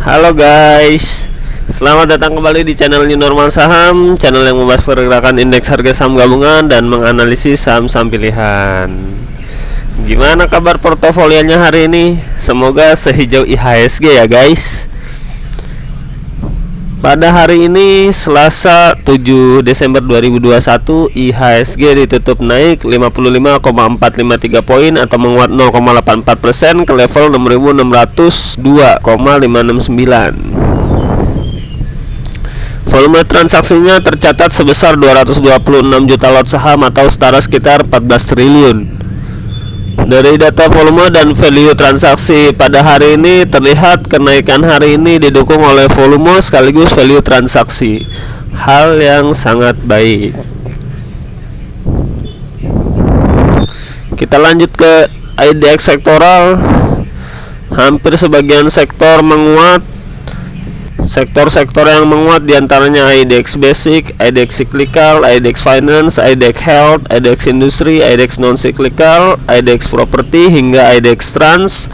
Halo guys, selamat datang kembali di channel New Normal Saham, channel yang membahas pergerakan indeks harga saham gabungan dan menganalisis saham-saham pilihan. Gimana kabar portofolionya hari ini? Semoga sehijau IHSG ya guys. Pada hari ini Selasa 7 Desember 2021, IHSG ditutup naik 55,453 poin atau menguat 0,84% ke level 6.602,569. Volume transaksinya tercatat sebesar 226 juta lot saham atau setara sekitar 14 triliun. Dari data volume dan value transaksi pada hari ini terlihat kenaikan hari ini didukung oleh volume sekaligus value transaksi, hal yang sangat baik. Kita lanjut ke IDX sektoral. Hampir sebagian sektor menguat. Sektor-sektor yang menguat diantaranya IDX Basic, IDX Cyclical, IDX Finance, IDX Health, IDX Industri, IDX Non-Cyclical, IDX Property, hingga IDX Trans.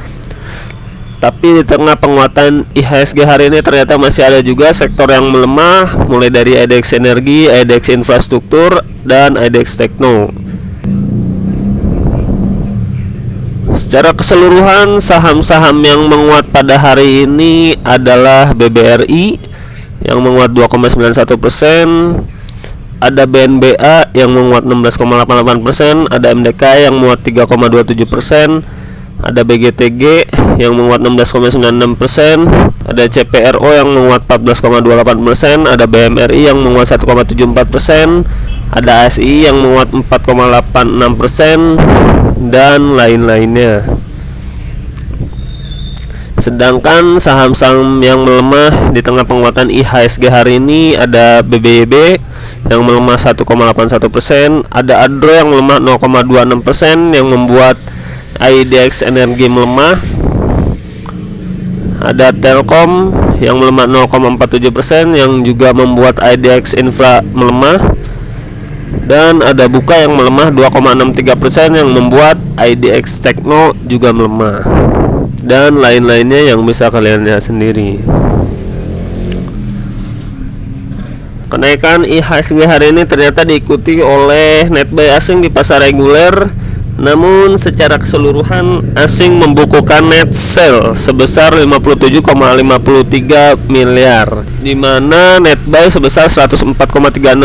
Tapi di tengah penguatan IHSG hari ini ternyata masih ada juga sektor yang melemah, mulai dari IDX Energi, IDX Infrastruktur, dan IDX Tekno. Secara keseluruhan, saham-saham yang menguat pada hari ini adalah BBRI yang menguat 2,91%, ada BNBA yang menguat 16,88%, ada MDK yang menguat 3,27%, ada BGTG yang menguat 16,96%, ada CPRO yang menguat 14,28%, ada BMRI yang menguat 1,74%, ada ASI yang menguat 4,86%, dan lain-lainnya. Sedangkan saham-saham yang melemah di tengah penguatan IHSG hari ini ada BBYB yang melemah 1,81%, ada Adro yang melemah 0,26% yang membuat IDX Energi melemah, ada Telkom yang melemah 0,47% yang juga membuat IDX Infra melemah, dan ada Buka yang melemah 2,63% yang membuat IDX Tekno juga melemah, dan lain-lainnya yang bisa kalian lihat sendiri. Kenaikan IHSG hari ini ternyata diikuti oleh net buy asing di pasar reguler. Namun secara keseluruhan asing membukukan net sell sebesar 57,53 miliar, di mana net buy sebesar 104,36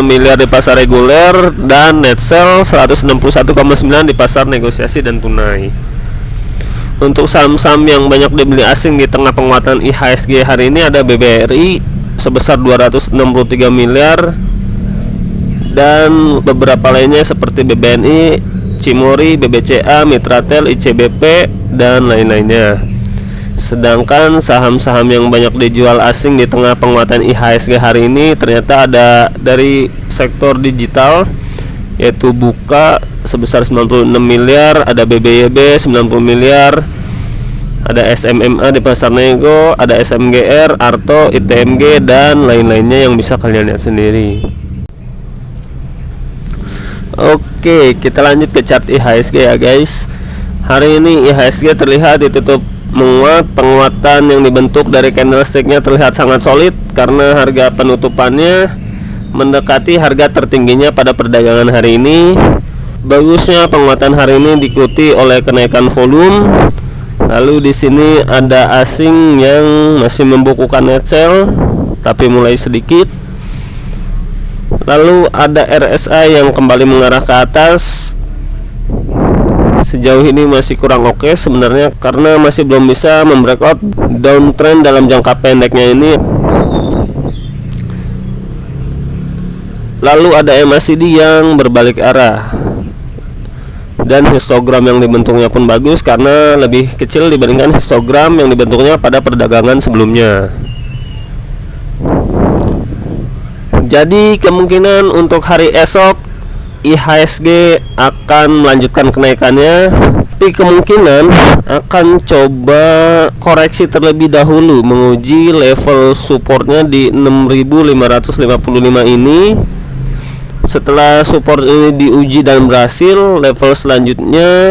miliar di pasar reguler dan net sell 161,9 di pasar negosiasi dan tunai. Untuk saham-saham yang banyak dibeli asing di tengah penguatan IHSG hari ini ada BBRI sebesar 263 miliar dan beberapa lainnya seperti BBNI, Cimori, BBCA, Mitratel, ICBP, dan lain-lainnya. Sedangkan saham-saham yang banyak dijual asing di tengah penguatan IHSG hari ini ternyata ada dari sektor digital, yaitu Buka sebesar 96 miliar, ada BBYB 90 miliar, ada SMMA di pasar nego, ada SMGR, Arto, ITMG, dan lain-lainnya yang bisa kalian lihat sendiri. Oke, kita lanjut ke chart IHSG ya guys. Hari ini IHSG terlihat ditutup menguat. Penguatan yang dibentuk dari candlesticknya terlihat sangat solid karena harga penutupannya mendekati harga tertingginya pada perdagangan hari ini. Bagusnya penguatan hari ini diikuti oleh kenaikan volume. Lalu di sini ada asing yang masih membukukan net sell tapi mulai sedikit. Lalu ada RSI yang kembali mengarah ke atas. Sejauh ini masih kurang oke sebenarnya karena masih belum bisa membreakout downtrend dalam jangka pendeknya ini. Lalu ada MACD yang berbalik arah, dan histogram yang dibentuknya pun bagus karena lebih kecil dibandingkan histogram yang dibentuknya pada perdagangan sebelumnya. Jadi kemungkinan untuk hari esok IHSG akan melanjutkan kenaikannya, tapi kemungkinan akan coba koreksi terlebih dahulu menguji level supportnya di 6.555 ini. Setelah support ini diuji dan berhasil, level selanjutnya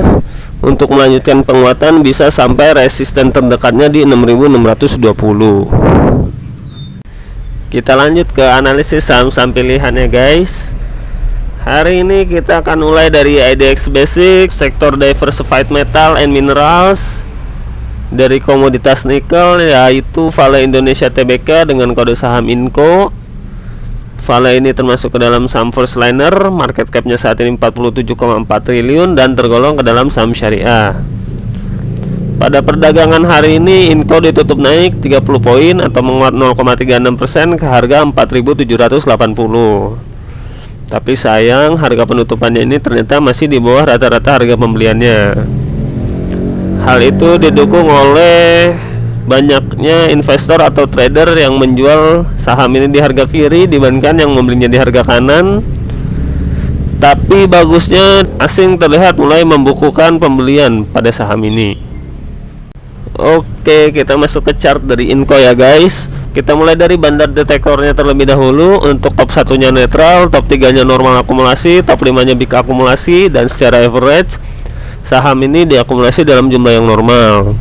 Untuk melanjutkan penguatan bisa sampai resisten terdekatnya di 6620. Kita lanjut ke analisis saham-saham pilihannya guys. Hari ini kita akan mulai dari IDX Basic, sektor diversified metal and minerals. Dari komoditas nikel yaitu Vale Indonesia Tbk dengan kode saham INCO. Vale ini termasuk ke dalam saham first liner, market capnya saat ini 47,4 triliun dan tergolong ke dalam saham syariah. Pada perdagangan hari ini INCO ditutup naik 30 poin atau menguat 0,36% ke harga 4.780. Tapi sayang harga penutupannya ini ternyata masih di bawah rata-rata harga pembeliannya. Hal itu didukung oleh banyaknya investor atau trader yang menjual saham ini di harga kiri dibandingkan yang membelinya di harga kanan. Tapi bagusnya asing terlihat mulai membukukan pembelian pada saham ini. Oke, kita masuk ke chart dari INCO ya guys. Kita mulai dari bandar detektornya terlebih dahulu. Untuk top 1-nya netral, top 3-nya normal akumulasi, top 5-nya big akumulasi, dan secara average saham ini diakumulasi dalam jumlah yang normal.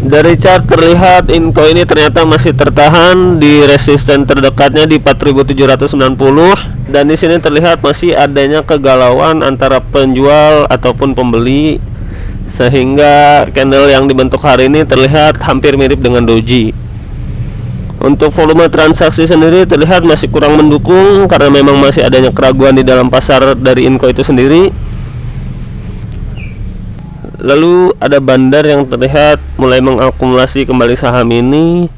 Dari chart terlihat INCO ini ternyata masih tertahan di resisten terdekatnya di 4.790 dan di sini terlihat masih adanya kegalauan antara penjual ataupun pembeli sehingga candle yang dibentuk hari ini terlihat hampir mirip dengan doji. Untuk volume transaksi sendiri terlihat masih kurang mendukung karena memang masih adanya keraguan di dalam pasar dari INCO itu sendiri. Lalu ada bandar yang terlihat mulai mengakumulasi kembali saham ini.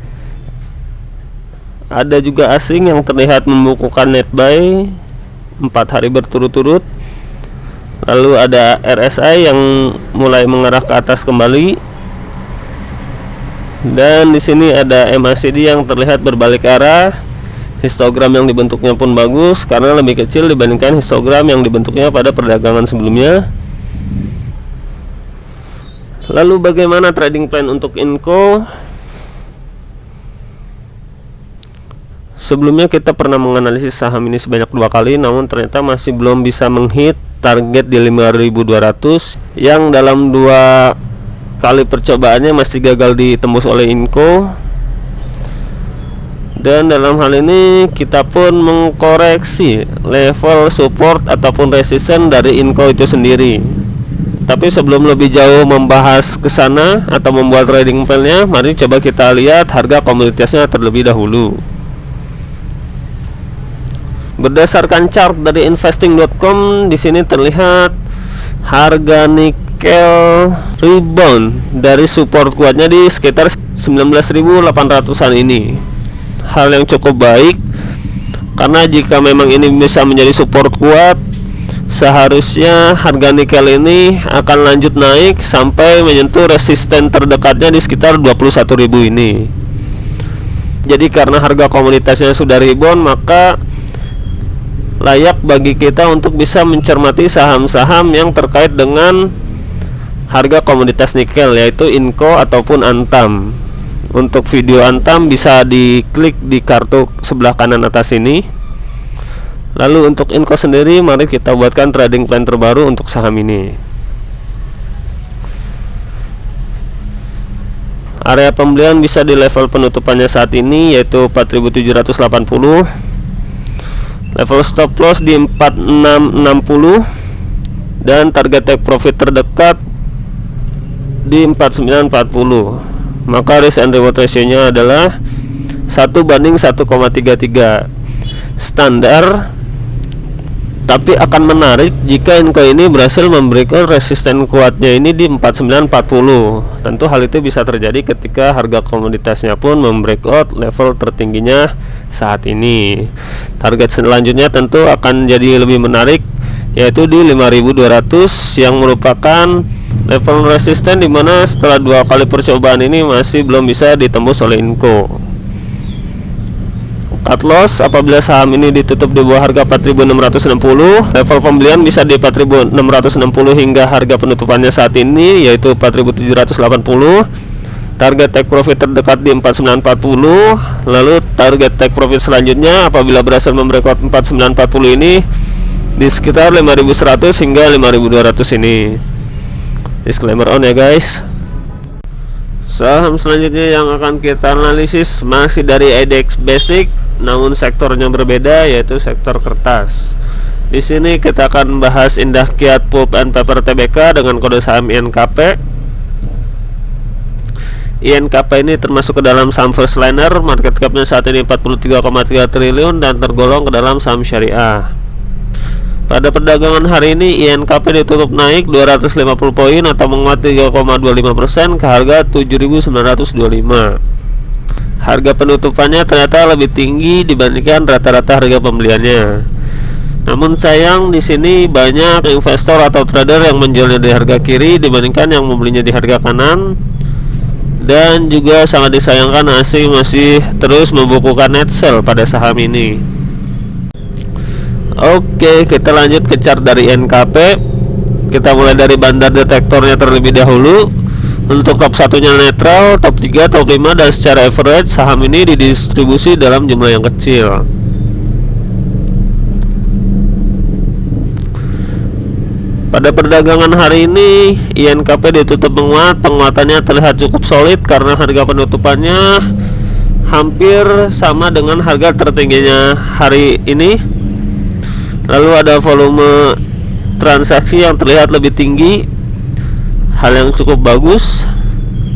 Ada juga asing yang terlihat membukukan net buy 4 hari berturut-turut. Lalu ada RSI yang mulai mengarah ke atas kembali. Dan di sini ada MACD yang terlihat berbalik arah. Histogram yang dibentuknya pun bagus karena lebih kecil dibandingkan histogram yang dibentuknya pada perdagangan sebelumnya. Lalu bagaimana trading plan untuk INCO? Sebelumnya kita pernah menganalisis saham ini sebanyak 2 kali, namun ternyata masih belum bisa menghit target di 5.200 yang dalam 2 kali percobaannya masih gagal ditembus oleh INCO. Dan dalam hal ini kita pun mengkoreksi level support ataupun resisten dari INCO itu sendiri. Tapi sebelum lebih jauh membahas ke sana atau membuat trading plan-nya, mari coba kita lihat harga komoditasnya terlebih dahulu. Berdasarkan chart dari investing.com, di sini terlihat harga nikel rebound dari support kuatnya di sekitar 19.800-an ini. Hal yang cukup baik karena jika memang ini bisa menjadi support kuat, seharusnya harga nikel ini akan lanjut naik sampai menyentuh resisten terdekatnya di sekitar 21.000 ini. Jadi karena harga komoditasnya sudah rebound, maka layak bagi kita untuk bisa mencermati saham-saham yang terkait dengan harga komoditas nikel, yaitu INCO ataupun Antam. Untuk video Antam bisa diklik di kartu sebelah kanan atas ini. Lalu untuk INCO sendiri, mari kita buatkan trading plan terbaru untuk saham ini. Area pembelian bisa di level penutupannya saat ini yaitu 4.780. Level stop loss di 4660 dan target take profit terdekat di 4940. Maka risk and reward ratio-nya adalah 1:1,33 standar. Tapi akan menarik jika INCO ini berhasil memberikan resisten kuatnya ini di 4940. Tentu hal itu bisa terjadi ketika harga komoditasnya pun membreakout level tertingginya saat ini. Target selanjutnya tentu akan jadi lebih menarik, yaitu di 5.200 yang merupakan level resisten di mana setelah 2 kali percobaan ini masih belum bisa ditembus oleh INCO. Cut loss apabila saham ini ditutup di bawah harga 4.660. Level pembelian bisa di 4.660 hingga harga penutupannya saat ini yaitu 4.780. Target take profit terdekat di 4940. Lalu target take profit selanjutnya apabila berhasil membreakout 4940 ini di sekitar 5.100 hingga 5.200 ini. Disclaimer on ya guys. Saham selanjutnya yang akan kita analisis masih dari IDX Basic, namun sektornya berbeda, yaitu sektor kertas. Di sini kita akan bahas Indah Kiat Pulp and Paper Tbk dengan kode saham INKP. INKP ini termasuk ke dalam saham first liner, market capnya saat ini 43,3 triliun dan tergolong ke dalam saham syariah. Pada perdagangan hari ini INKP ditutup naik 250 poin atau menguat 3,25% ke harga 7.925. Harga penutupannya ternyata lebih tinggi dibandingkan rata-rata harga pembeliannya. Namun sayang di sini banyak investor atau trader yang menjualnya di harga kiri dibandingkan yang membelinya di harga kanan. Dan juga sangat disayangkan asing masih terus membukukan net sell pada saham ini. Oke, kita lanjut ke chart dari NKP. Kita mulai dari bandar detektornya terlebih dahulu. Untuk top satunya netral, top 3, top 5, dan secara average saham ini didistribusi dalam jumlah yang kecil. Pada perdagangan hari ini INKP ditutup menguat. Penguatannya terlihat cukup solid karena harga penutupannya hampir sama dengan harga tertingginya hari ini. Lalu ada volume transaksi yang terlihat lebih tinggi, hal yang cukup bagus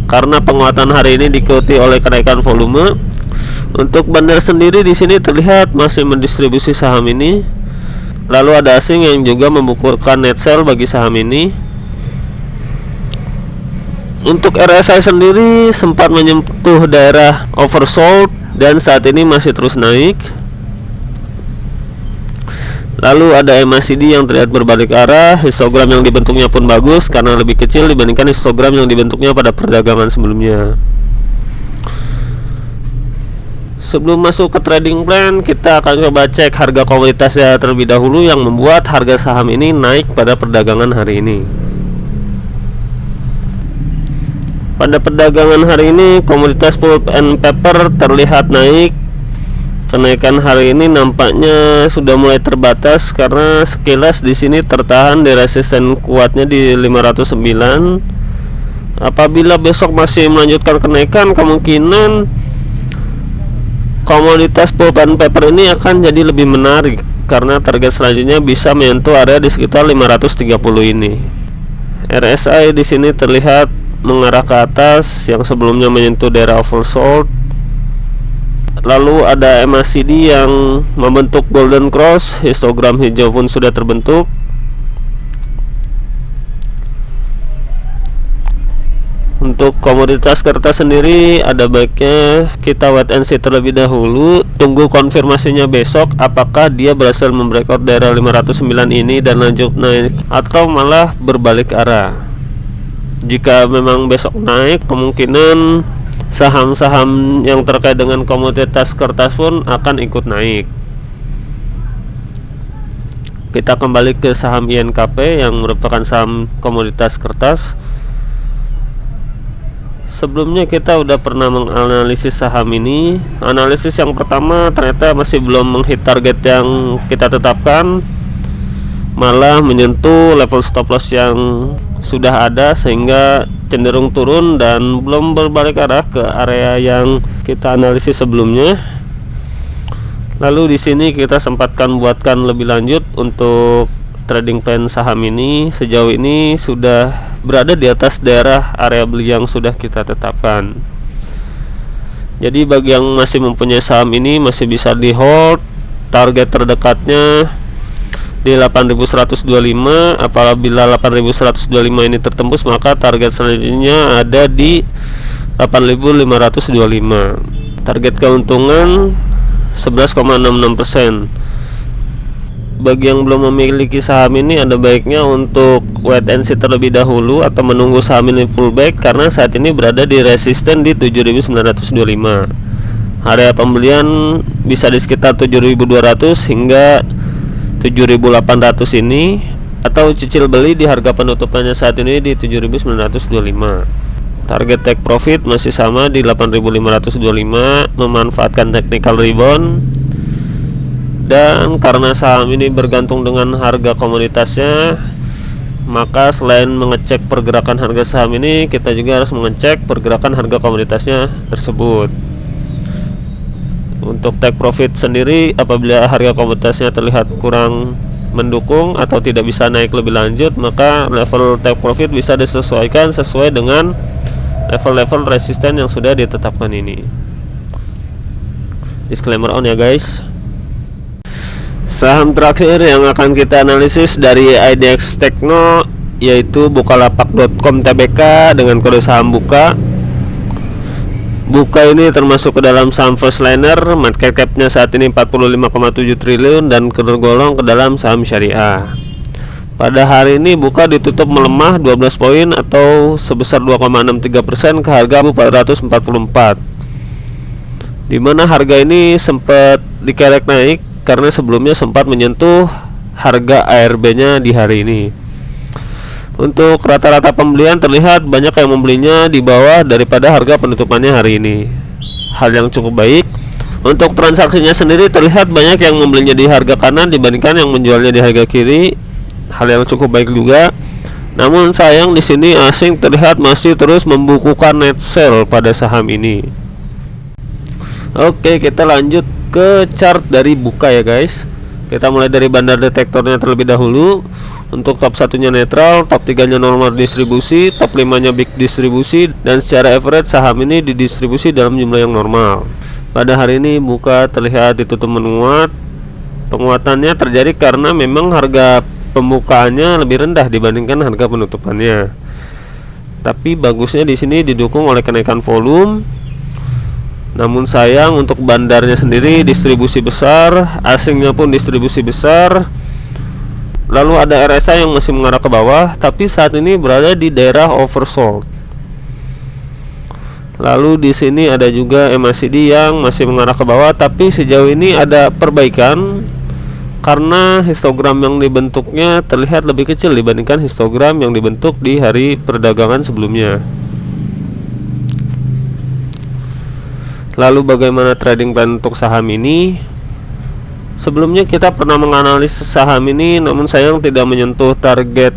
karena penguatan hari ini diikuti oleh kenaikan volume. Untuk bandar sendiri di sini terlihat masih mendistribusi saham ini. Lalu ada asing yang juga membukukan net sell bagi saham ini. Untuk RSI sendiri sempat menyentuh daerah oversold dan saat ini masih terus naik. Lalu ada MACD yang terlihat berbalik arah. Histogram yang dibentuknya pun bagus karena lebih kecil dibandingkan histogram yang dibentuknya pada perdagangan sebelumnya. Sebelum masuk ke trading plan, kita akan coba cek harga komoditasnya terlebih dahulu yang membuat harga saham ini naik pada perdagangan hari ini. Pada perdagangan hari ini komoditas pulp and paper terlihat naik. Kenaikan hari ini nampaknya sudah mulai terbatas karena sekilas di sini tertahan di resisten kuatnya di 509. Apabila besok masih melanjutkan kenaikan, kemungkinan komoditas pulp and paper ini akan jadi lebih menarik karena target selanjutnya bisa menyentuh area di sekitar 530 ini. RSI di sini terlihat mengarah ke atas yang sebelumnya menyentuh daerah oversold. Lalu ada MACD yang membentuk golden cross, histogram hijau pun sudah terbentuk. Untuk komoditas kertas sendiri ada baiknya kita wait and see terlebih dahulu, tunggu konfirmasinya besok apakah dia berhasil membreakout daerah 509 ini dan lanjut naik atau malah berbalik arah. Jika memang besok naik, kemungkinan saham-saham yang terkait dengan komoditas kertas pun akan ikut naik. Kita kembali ke saham INKP yang merupakan saham komoditas kertas. Sebelumnya kita udah pernah menganalisis saham ini. Analisis yang pertama ternyata masih belum menghit target yang kita tetapkan, malah menyentuh level stop loss yang sudah ada sehingga cenderung turun dan belum berbalik arah ke area yang kita analisis sebelumnya. Lalu di sini kita sempatkan buatkan lebih lanjut untuk trading plan saham ini. Sejauh ini sudah berada di atas daerah area beli yang sudah kita tetapkan. Jadi bagi yang masih mempunyai saham ini masih bisa di hold. Target terdekatnya di 8.125. Apabila 8.125 ini tertembus, maka target selanjutnya ada di 8.525. Target keuntungan 11,66%. Bagi yang belum memiliki saham ini, ada baiknya untuk wait and see terlebih dahulu atau menunggu saham ini pullback karena saat ini berada di resisten di 7.925. Area pembelian bisa di sekitar 7.200 hingga 7.800 ini, atau cicil beli di harga penutupannya saat ini di 7.925. Target take profit masih sama di 8.525, memanfaatkan technical rebound. Dan karena saham ini bergantung dengan harga komoditasnya, maka selain mengecek pergerakan harga saham ini, kita juga harus mengecek pergerakan harga komoditasnya tersebut. Untuk take profit sendiri, apabila harga komoditasnya terlihat kurang mendukung atau tidak bisa naik lebih lanjut, maka level take profit bisa disesuaikan sesuai dengan level-level resisten yang sudah ditetapkan ini. Disclaimer on ya guys. Saham terakhir yang akan kita analisis dari IDX Tekno yaitu Bukalapak.com Tbk dengan kode saham Buka. Buka ini termasuk ke dalam saham first liner, market cap-nya saat ini 45,7 triliun dan tergolong ke dalam saham syariah. Pada hari ini Buka ditutup melemah 12 poin atau sebesar 2,63% ke harga 444. Di mana harga ini sempat dikerek naik karena sebelumnya sempat menyentuh harga ARB-nya di hari ini. Untuk rata-rata pembelian terlihat banyak yang membelinya di bawah daripada harga penutupannya hari ini. Hal yang cukup baik. Untuk transaksinya sendiri terlihat banyak yang membelinya di harga kanan dibandingkan yang menjualnya di harga kiri. Hal yang cukup baik juga. Namun sayang di sini asing terlihat masih terus membukukan net sell pada saham ini. Oke, kita lanjut ke chart dari Buka ya guys. Kita mulai dari bandar detektornya terlebih dahulu. Untuk top 1-nya netral, top 3-nya normal distribusi, top 5-nya big distribusi, dan secara average saham ini didistribusi dalam jumlah yang normal. Pada hari ini Buka terlihat ditutup menguat. Penguatannya terjadi karena memang harga pembukaannya lebih rendah dibandingkan harga penutupannya. Tapi bagusnya di sini didukung oleh kenaikan volume. Namun sayang untuk bandarnya sendiri distribusi besar, asingnya pun distribusi besar. Lalu ada RSI yang masih mengarah ke bawah, tapi saat ini berada di daerah oversold. Lalu di sini ada juga MACD yang masih mengarah ke bawah, tapi sejauh ini ada perbaikan karena histogram yang dibentuknya terlihat lebih kecil dibandingkan histogram yang dibentuk di hari perdagangan sebelumnya. Lalu bagaimana trading plan untuk saham ini? Sebelumnya kita pernah menganalisis saham ini, namun sayang tidak menyentuh target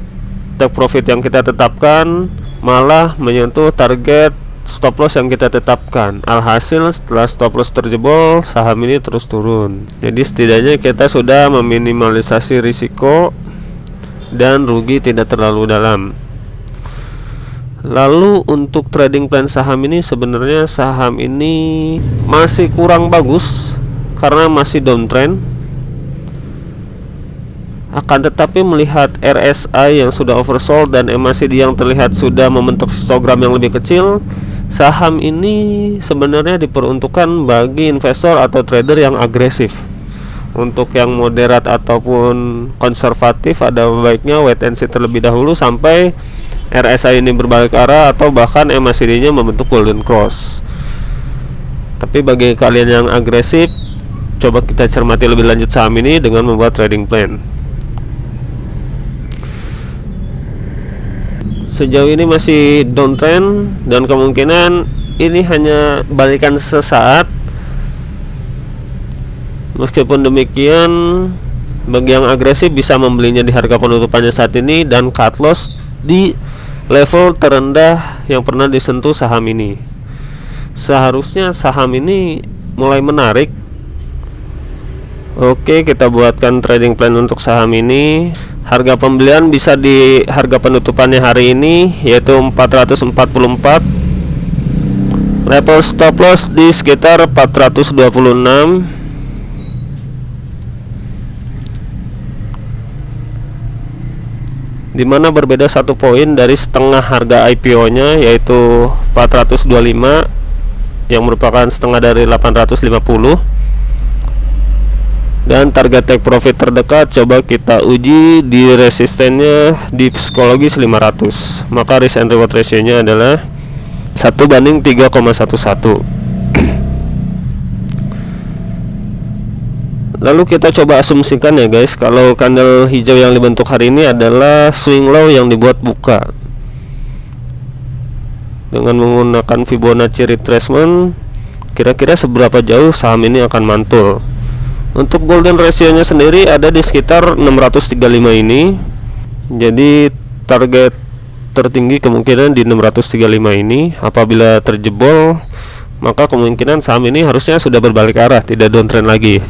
take profit yang kita tetapkan, malah menyentuh target stop loss yang kita tetapkan. Alhasil setelah stop loss terjebol, saham ini terus turun. Jadi setidaknya kita sudah meminimalisasi risiko dan rugi tidak terlalu dalam. Lalu untuk trading plan saham ini, sebenarnya saham ini masih kurang bagus karena masih downtrend. Akan tetapi melihat RSI yang sudah oversold dan MACD yang terlihat sudah membentuk histogram yang lebih kecil, saham ini sebenarnya diperuntukkan bagi investor atau trader yang agresif. Untuk yang moderat ataupun konservatif, ada baiknya wait and see terlebih dahulu sampai RSI ini berbalik arah atau bahkan MACD-nya membentuk golden cross. Tapi bagi kalian yang agresif, coba kita cermati lebih lanjut saham ini dengan membuat trading plan. Sejauh ini masih downtrend dan kemungkinan ini hanya balikan sesaat. Meskipun demikian, bagi yang agresif bisa membelinya di harga penutupannya saat ini dan cut loss di level terendah yang pernah disentuh saham ini. Seharusnya saham ini mulai menarik. Oke, kita buatkan trading plan untuk saham ini. Harga pembelian bisa di harga penutupannya hari ini yaitu 444. Level stop loss di sekitar 426. Dimana berbeda 1 poin dari setengah harga IPO-nya yaitu 425 yang merupakan setengah dari 850. Dan target take profit terdekat coba kita uji di resistennya di psikologis 500. Maka risk and reward ratio-nya adalah 1:3,11. Lalu kita coba asumsikan ya guys, kalau candle hijau yang dibentuk hari ini adalah swing low yang dibuat Buka. Dengan menggunakan Fibonacci retracement, kira-kira seberapa jauh saham ini akan mantul. Untuk golden ratio-nya sendiri ada di sekitar 635 ini. Jadi target tertinggi kemungkinan di 635 ini. Apabila terjebol, maka kemungkinan saham ini harusnya sudah berbalik arah, tidak downtrend lagi.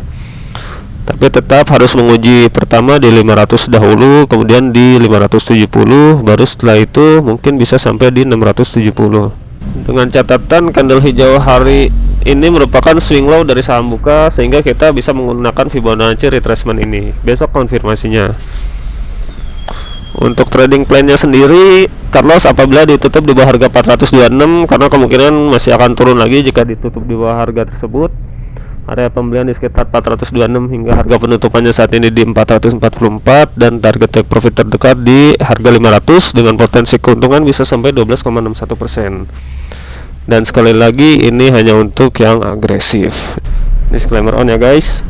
Tapi tetap harus menguji pertama di 500 dahulu, kemudian di 570, baru setelah itu mungkin bisa sampai di 670. Dengan catatan candle hijau hari ini merupakan swing low dari saham buka, sehingga kita bisa menggunakan Fibonacci retracement ini. Besok konfirmasinya. Untuk trading plan-nya sendiri, cut loss apabila ditutup di bawah harga 426, karena kemungkinan masih akan turun lagi jika ditutup di bawah harga tersebut. Area pembelian di sekitar 426 hingga harga penutupannya saat ini di 444, dan target take profit terdekat di harga 500 dengan potensi keuntungan bisa sampai 12,61%. Dan sekali lagi, ini hanya untuk yang agresif. Disclaimer on ya guys.